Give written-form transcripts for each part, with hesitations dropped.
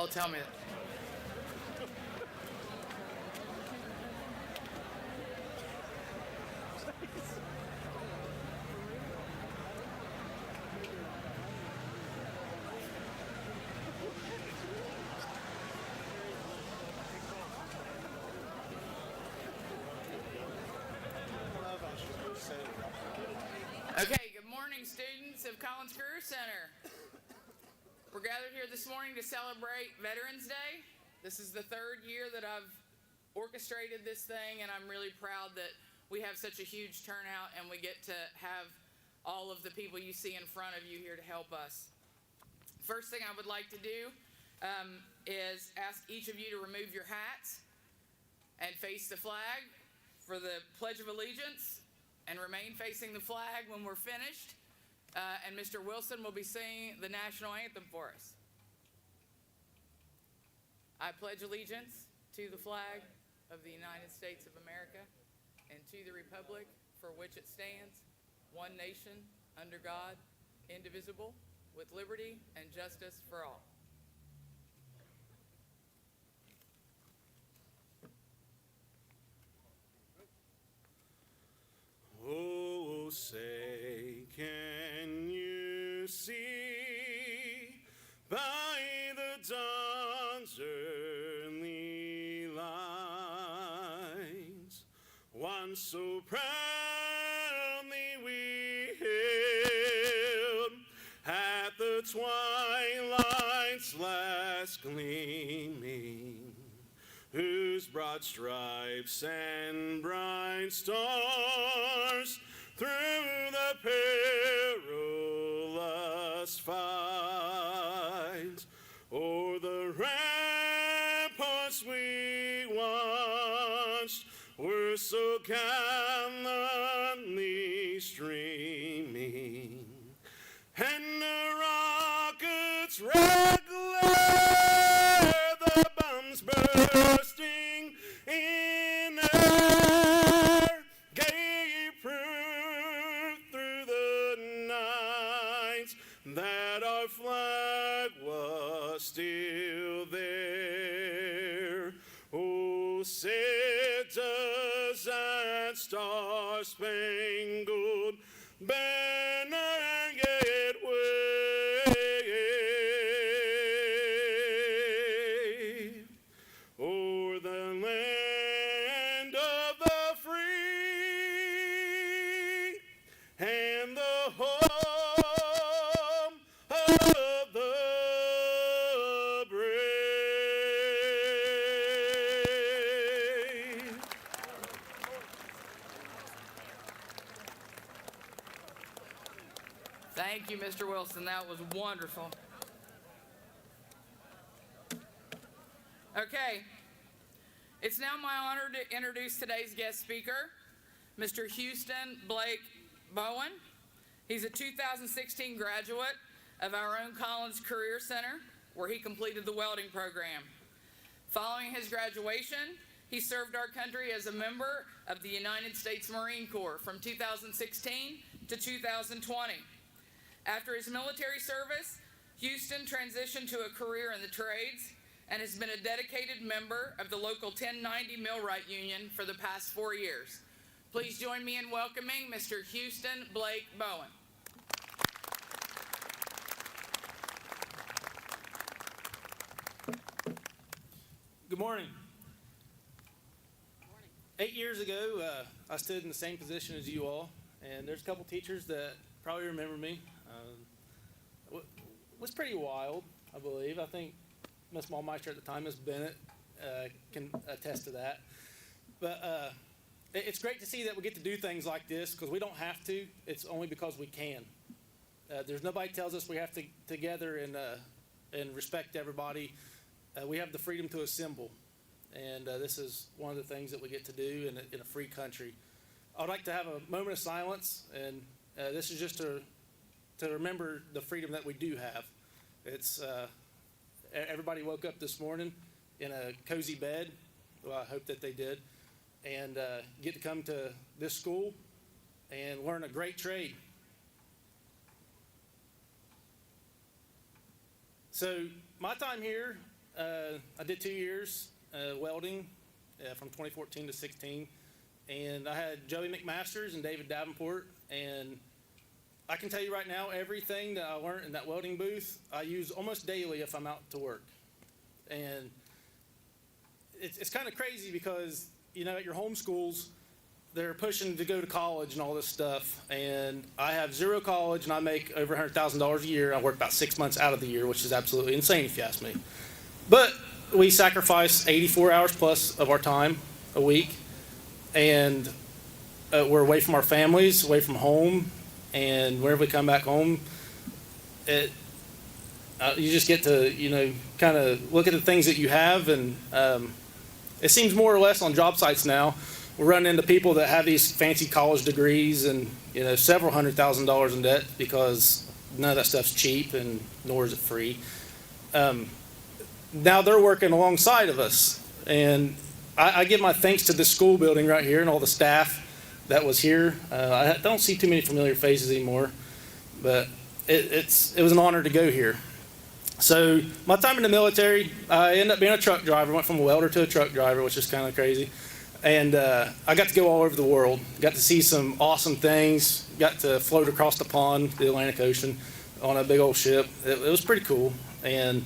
Oh, tell me that. Okay, good morning, students of Collins Career Center. We're gathered here this morning to celebrate Veterans Day. This is the third year that I've orchestrated this thing, and I'm really proud that we have such a huge turnout and we get to have all of the people you see in front of you here to help us. First thing I would like to do is ask each of you to remove your hats and face the flag for the Pledge of Allegiance, and remain facing the flag when we're finished. And Mr. Wilson will be singing the national anthem for us. I pledge allegiance to the flag of the United States of America and to the republic for which it stands, one nation, under God, indivisible, with liberty and justice for all. Oh, say, can you see by the dawn's early lights one so proudly we hailed at the twilight's last gleaming, whose broad stripes and bright stars through the perilous fight o'er the ramparts we watched were so gallantly streaming, and the rockets' red glare, the bombs bursting in air, gave proof through the night that our flag was still there. Oh, said does that star-spangled banner yet wave o'er the land of the free and the home of the brave. Thank you, Mr. Wilson. That was wonderful. Okay. It's now my honor to introduce today's guest speaker, Mr. Houston Blake Bowen. He's a 2016 graduate of our own Collins Career Center, where he completed the welding program. Following his graduation, he served our country as a member of the United States Marine Corps from 2016 to 2020. After his military service, Houston transitioned to a career in the trades and has been a dedicated member of the local 1090 Millwright Union for the past 4 years. Please join me in welcoming Mr. Houston Blake Bowen. Good morning. 8 years ago, I stood in the same position as you all, and there's a couple teachers that probably remember me. It was pretty wild, I believe. I think Miss Mallmeister at the time, Miss Bennett, can attest to that. But it's great to see that we get to do things like this, because we don't have to. It's only because we can. There's nobody tells us we have to together and respect everybody. We have the freedom to assemble, and this is one of the things that we get to do in a free country. I'd like to have a moment of silence, and this is just to remember the freedom that we do have. It's everybody woke up this morning in a cozy bed. Well, I hope that they did, and get to come to this school and learn a great trade. So my time here I did 2 years welding from 2014 to 16, and I had Joey McMasters and David Davenport, and I can tell you right now, everything that I learned in that welding booth, I use almost daily if I'm out to work. And it's kind of crazy because, you know, at your home schools, they're pushing to go to college and all this stuff. And I have zero college and I make over $100,000 a year. I work about 6 months out of the year, which is absolutely insane if you ask me. But we sacrifice 84 hours plus of our time a week. And we're away from our families, away from home. And whenever we come back home, you just get to, you know, kind of look at the things that you have. And it seems more or less on job sites now, we're running into people that have these fancy college degrees and, you know, several $100,000 in debt because none of that stuff's cheap and nor is it free. Now they're working alongside of us. And I give my thanks to this school building right here and all the staff that was here. I don't see too many familiar faces anymore, but it was an honor to go here. So my time in the military, I ended up being a truck driver. Went from a welder to a truck driver, which is kind of crazy. And I got to go all over the world. Got to see some awesome things. Got to float across the pond, the Atlantic Ocean, on a big old ship. It was pretty cool. And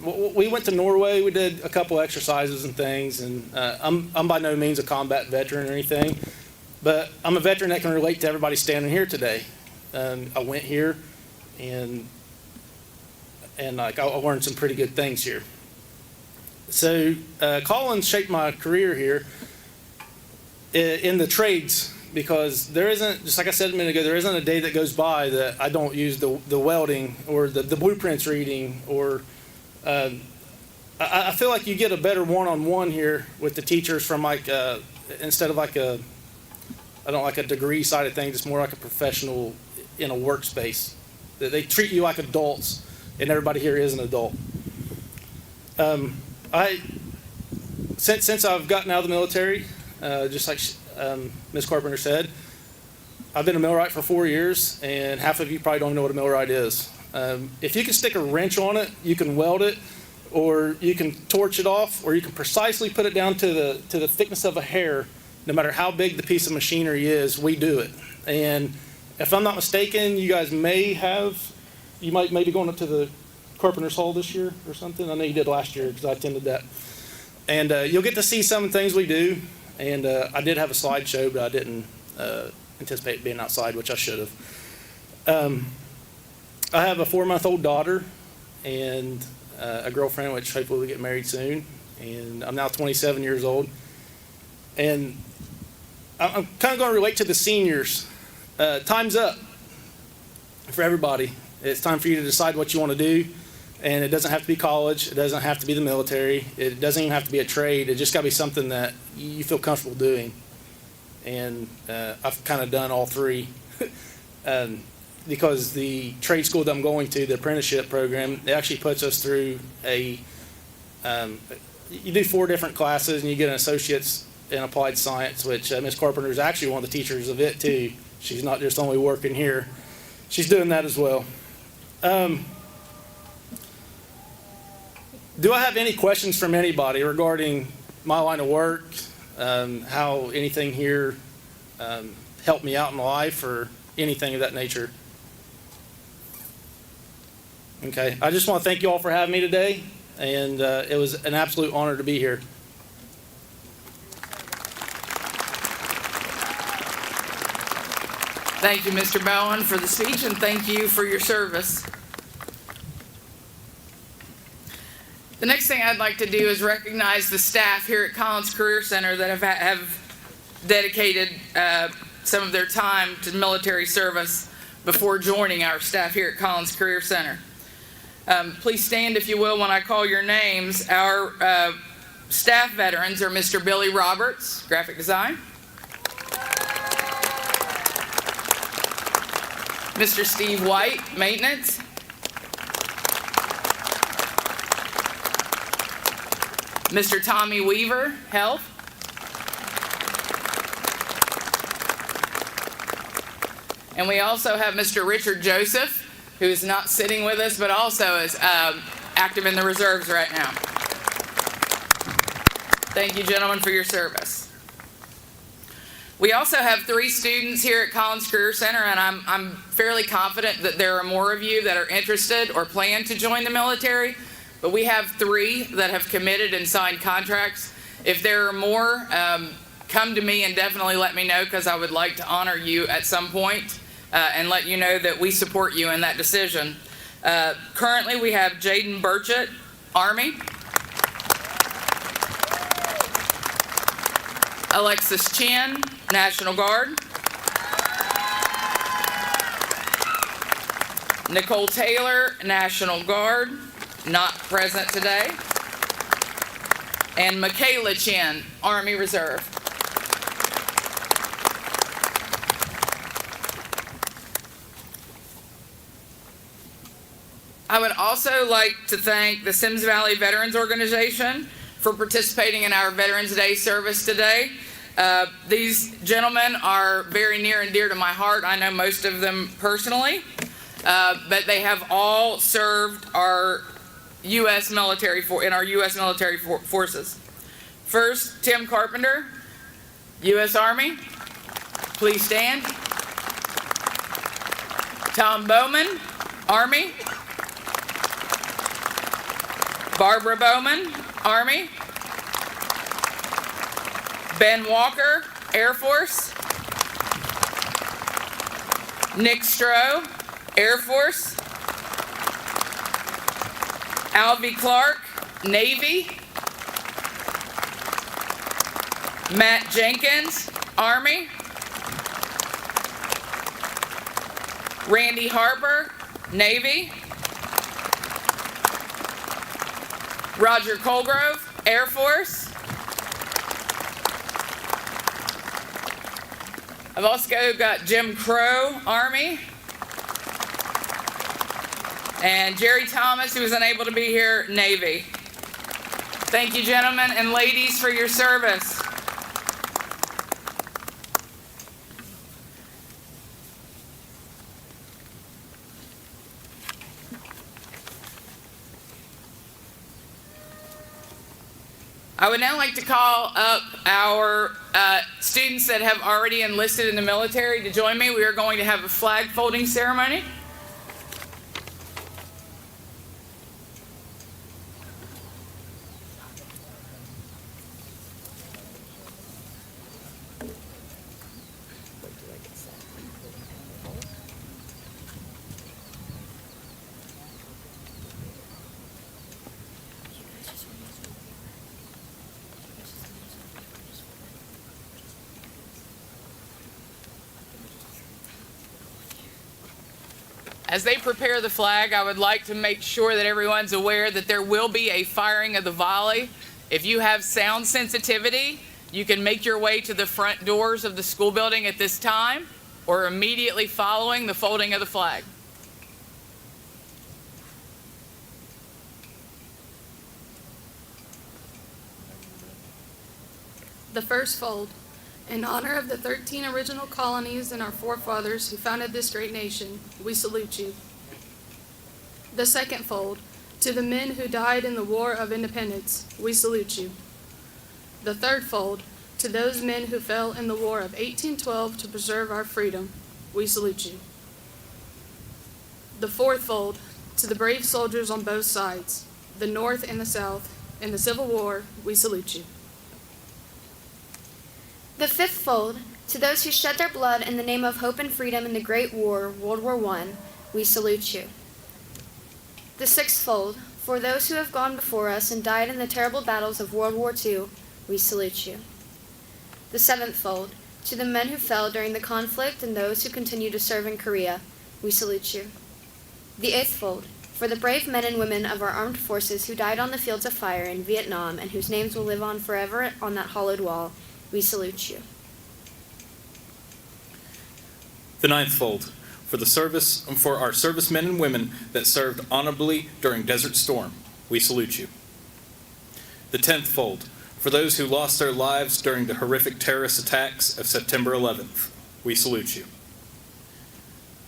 we went to Norway. We did a couple exercises and things. And I'm by no means a combat veteran or anything, but I'm a veteran that can relate to everybody standing here today. I went here, and like I learned some pretty good things here. So Collins shaped my career here in the trades, because there isn't, just like I said a minute ago, there isn't a day that goes by that I don't use the welding or the blueprints reading, or I feel like you get a better one-on-one here with the teachers from like instead of like I don't like a degree side of things. It's more like a professional in a workspace. They treat you like adults, and everybody here is an adult. Since I've gotten out of the military, just like Ms. Carpenter said, I've been a millwright for 4 years, and half of you probably don't know what a millwright is. If you can stick a wrench on it, you can weld it, or you can torch it off, or you can precisely put it down to the thickness of a hair. No matter how big the piece of machinery is, we do it. And if I'm not mistaken, you guys you might be going up to the Carpenter's Hall this year or something. I know you did last year because I attended that. And you'll get to see some things we do. And I did have a slideshow, but I didn't anticipate being outside, which I should have. I have a 4-month-old daughter and a girlfriend, which hopefully we'll get married soon. And I'm now 27 years old. And I'm kind of going to relate to the seniors. Time's up for everybody. It's time for you to decide what you want to do. And it doesn't have to be college. It doesn't have to be the military. It doesn't even have to be a trade. It just got to be something that you feel comfortable doing. And I've kind of done all three. Because the trade school that I'm going to, the apprenticeship program, it actually puts us through you do 4 different classes, and you get an associate's in applied science, which Ms. Carpenter is actually one of the teachers of it too. She's not just only working here. She's doing that as well. Do I have any questions from anybody regarding my line of work, how anything here helped me out in life, or anything of that nature? Okay, I just want to thank you all for having me today, and it was an absolute honor to be here. Thank you, Mr. Bowen, for the speech, and thank you for your service. The next thing I'd like to do is recognize the staff here at Collins Career Center that have dedicated some of their time to military service before joining our staff here at Collins Career Center. Please stand, if you will, when I call your names. Our staff veterans are Mr. Billy Roberts, graphic design. Mr. Steve White, maintenance. Mr. Tommy Weaver, health. And we also have Mr. Richard Joseph, who is not sitting with us, but also is active in the reserves right now. Thank you, gentlemen, for your service. We also have 3 students here at Collins Career Center, and I'm fairly confident that there are more of you that are interested or plan to join the military, but we have 3 that have committed and signed contracts. If there are more, come to me and definitely let me know, because I would like to honor you at some point and let you know that we support you in that decision. Currently, we have Jaden Burchett, Army. Alexis Chan, National Guard. Nicole Taylor, National Guard, not present today. And Michaela Chan, Army Reserve. I would also like to thank the Symmes Valley Veterans Organization for participating in our Veterans Day service today. These gentlemen are very near and dear to my heart. I know most of them personally, but they have all served our U.S. military forces. First, Tim Carpenter, U.S. Army. Please stand. Tom Bowman, Army. Barbara Bowman, Army. Ben Walker, Air Force. Nick Stroh, Air Force. Alvy Clark, Navy. Matt Jenkins, Army. Randy Harper, Navy. Roger Colgrove, Air Force. I've also got Jim Crow, Army. And Jerry Thomas, who was unable to be here, Navy. Thank you, gentlemen and ladies, for your service. I would now like to call up our students that have already enlisted in the military to join me. We are going to have a flag folding ceremony. As they prepare the flag, I would like to make sure that everyone's aware that there will be a firing of the volley. If you have sound sensitivity, you can make your way to the front doors of the school building at this time or immediately following the folding of the flag. The first fold. In honor of the 13 original colonies and our forefathers who founded this great nation, we salute you. The second fold. To the men who died in the War of Independence, we salute you. The third fold. To those men who fell in the War of 1812 to preserve our freedom, we salute you. The fourth fold. To the brave soldiers on both sides, the North and the South, in the Civil War, we salute you. The fifth fold, to those who shed their blood in the name of hope and freedom in the Great War, World War I, we salute you. The sixth fold, for those who have gone before us and died in the terrible battles of World War II, we salute you. The seventh fold, to the men who fell during the conflict and those who continue to serve in Korea, we salute you. The eighth fold, for the brave men and women of our armed forces who died on the fields of fire in Vietnam and whose names will live on forever on that hollowed wall, we salute you. The ninth fold, for our servicemen and women that served honorably during Desert Storm, we salute you. The 10th fold, for those who lost their lives during the horrific terrorist attacks of September 11th, we salute you.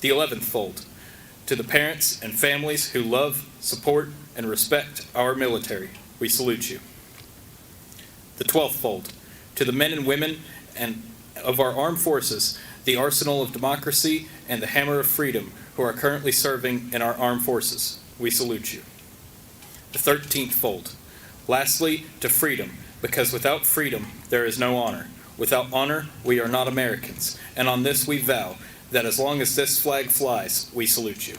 The 11th fold, To the parents and families who love, support, and respect our military, we salute you. The 12th fold. To the men and women of our armed forces, the arsenal of democracy and the hammer of freedom who are currently serving in our armed forces, we salute you. The 13th fold. Lastly, to freedom, because without freedom there is no honor. Without honor, we are not Americans. And on this we vow that as long as this flag flies, we salute you.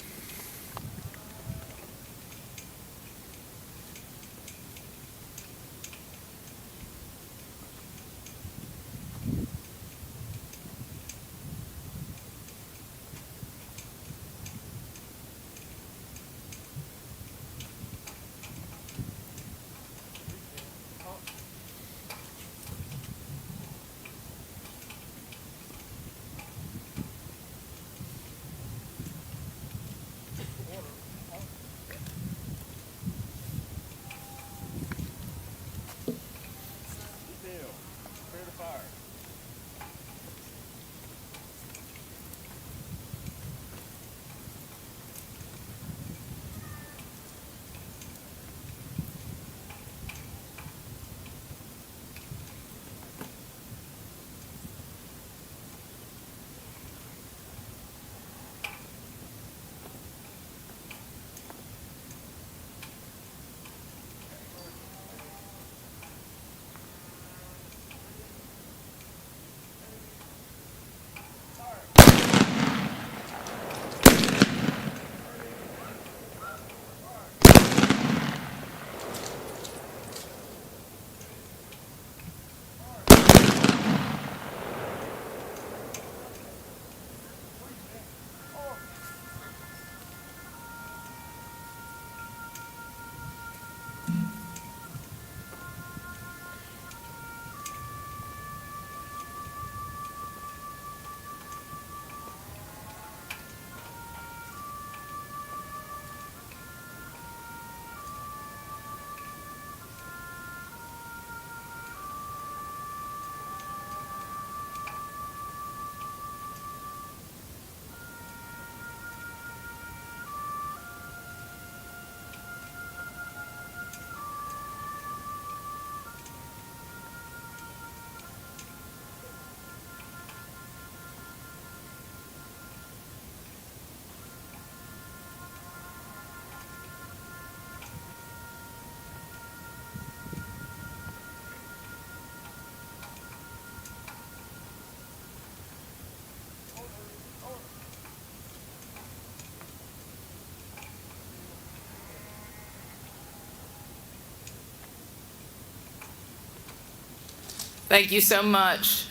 Thank you so much,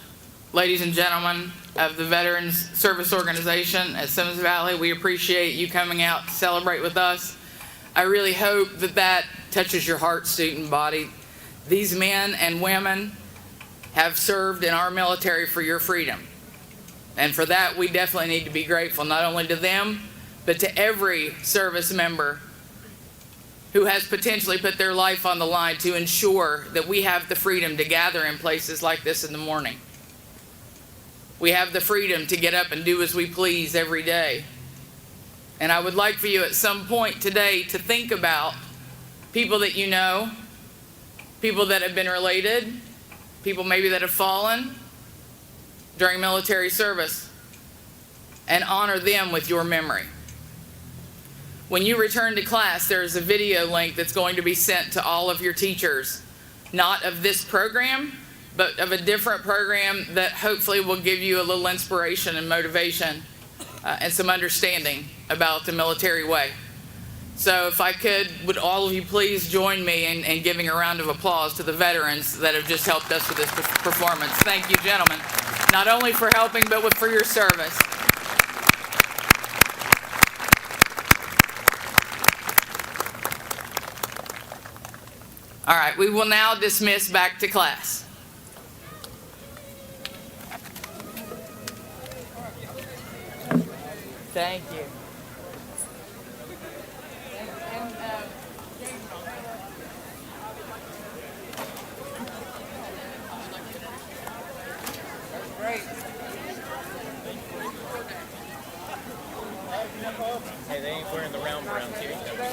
ladies and gentlemen of the Veterans Service Organization at Symmes Valley. We appreciate you coming out to celebrate with us. I really hope that that touches your heart, student body. These men and women have served in our military for your freedom. And for that, we definitely need to be grateful, not only to them, but to every service member who has potentially put their life on the line to ensure that we have the freedom to gather in places like this in the morning. We have the freedom to get up and do as we please every day. And I would like for you at some point today to think about people that you know, people that have been related, people maybe that have fallen during military service, and honor them with your memory. When you return to class, there's a video link that's going to be sent to all of your teachers, not of this program, but of a different program that hopefully will give you a little inspiration and motivation and some understanding about the military way. So if I could, would all of you please join me in giving a round of applause to the veterans that have just helped us with this performance. Thank you, gentlemen, not only for helping, but for your service. All right, we will now dismiss back to class. Thank you. Great. Hey, they ain't wearing the round brown kitty caps.